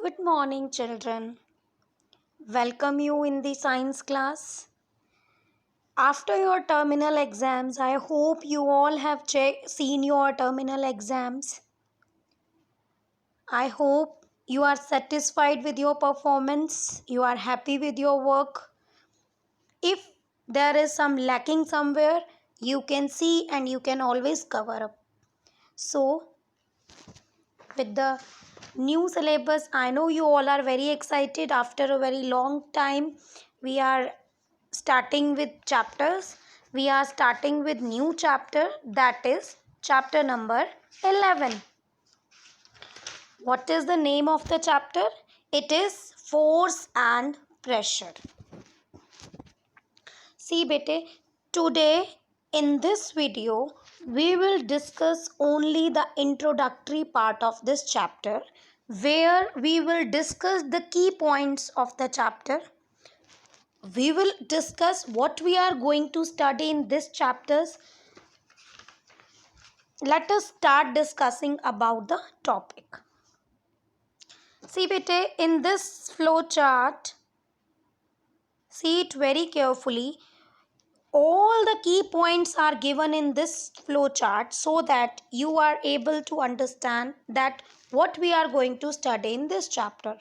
Good morning, children. Welcome you in the science class. After your terminal exams, I hope you all have seen your terminal exams. I hope you are satisfied with your performance. You are happy with your work. If there is some lacking somewhere, you can see and you can always cover up. So, with the new syllabus, I know you all are very excited. After a very long time, we are starting with chapters. We are starting with new chapter, that is chapter number 11. What is the name of the chapter? It is force and pressure. See bete, today in this video we will discuss only the introductory part of this chapter, where we will discuss the key points of the chapter. We will discuss what we are going to study in this chapters. Let us start discussing about the topic. See bete, in this flow chart, see it very carefully. All the key points are given in this flow chart so that you are able to understand that what we are going to study in this chapter.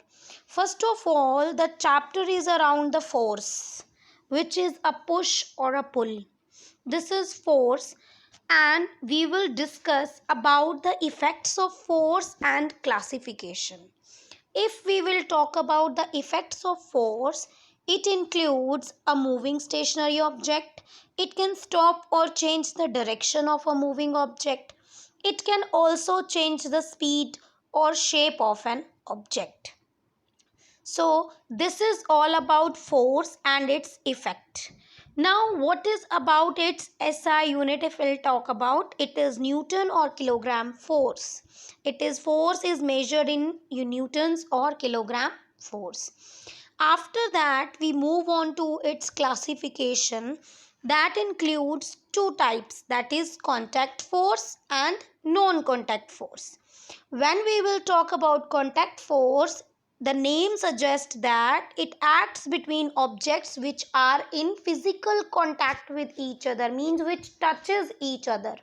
First of all, the chapter is around the force, which is a push or a pull. This is force, and we will discuss about the effects of force and classification. If we will talk about the effects of force, it includes a moving stationary object. It can stop or change the direction of a moving object. It can also change the speed or shape of an object. So, this is all about force and its effect. Now, what is about its SI unit? If we'll talk about, it is Newton or kilogram force. Force is measured in newtons or kilogram force. After that, we move on to its classification. That includes two types, that is contact force and non-contact force. When we will talk about contact force, the name suggests that it acts between objects which are in physical contact with each other, means which touches each other.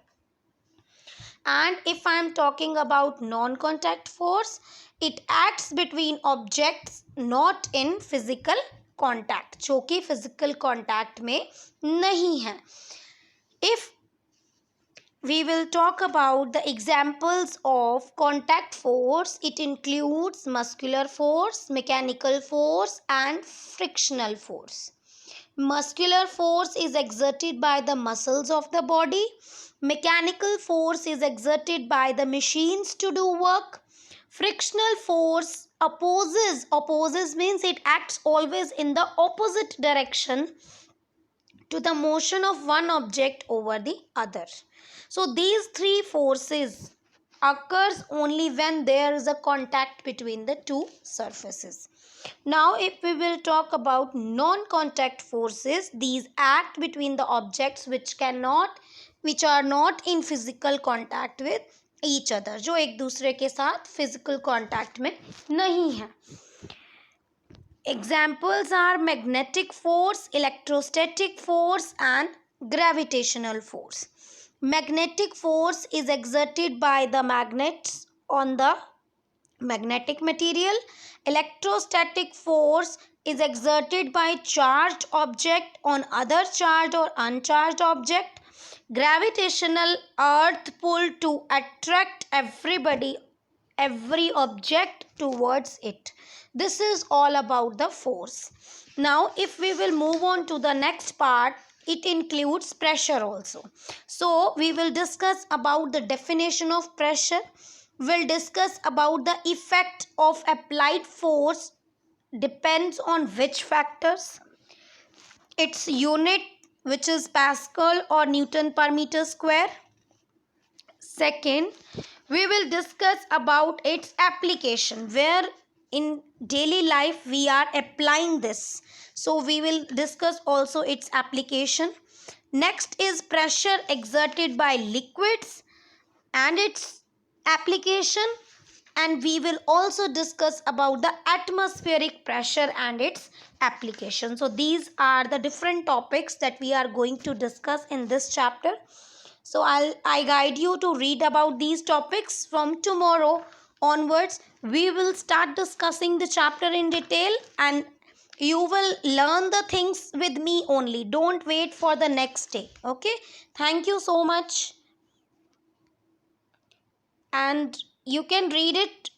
And if I am talking about non-contact force, it acts between objects not in physical contact, जो कि physical contact में नहीं है. If we will talk about the examples of contact force, it includes muscular force, mechanical force and frictional force. Muscular force is exerted by the muscles of the body. Mechanical force is exerted by the machines to do work. Frictional force opposes means it acts always in the opposite direction to the motion of one object over the other. So these three forces occurs only when there is a contact between the two surfaces. Now if we will talk about non-contact forces, these act between the objects which are not in physical contact with each other, जो एक दूसरे के साथ physical contact में नहीं है. Examples are magnetic force, electrostatic force and gravitational force. Magnetic force is exerted by the magnets on the magnetic material. Electrostatic force is exerted by charged object on other charged or uncharged object. Gravitational earth pull to attract every object towards it. This is all about the force. Now if we will move on to the next part, it includes pressure also. So we will discuss about the definition of pressure. We'll discuss about the effect of applied force depends on which factors. Its unit, which is Pascal or Newton per meter square. Second, we will discuss about its application, where in daily life we are applying this. So we will discuss also its application. Next is pressure exerted by liquids and its application. and we will also discuss about the atmospheric pressure and its application. So these are the different topics that we are going to discuss in this chapter. So I guide you to read about these topics. From tomorrow onwards, we will start discussing the chapter in detail, and you will learn the things with me only. Don't wait for the next day. Okay? Thank you so much. And you can read it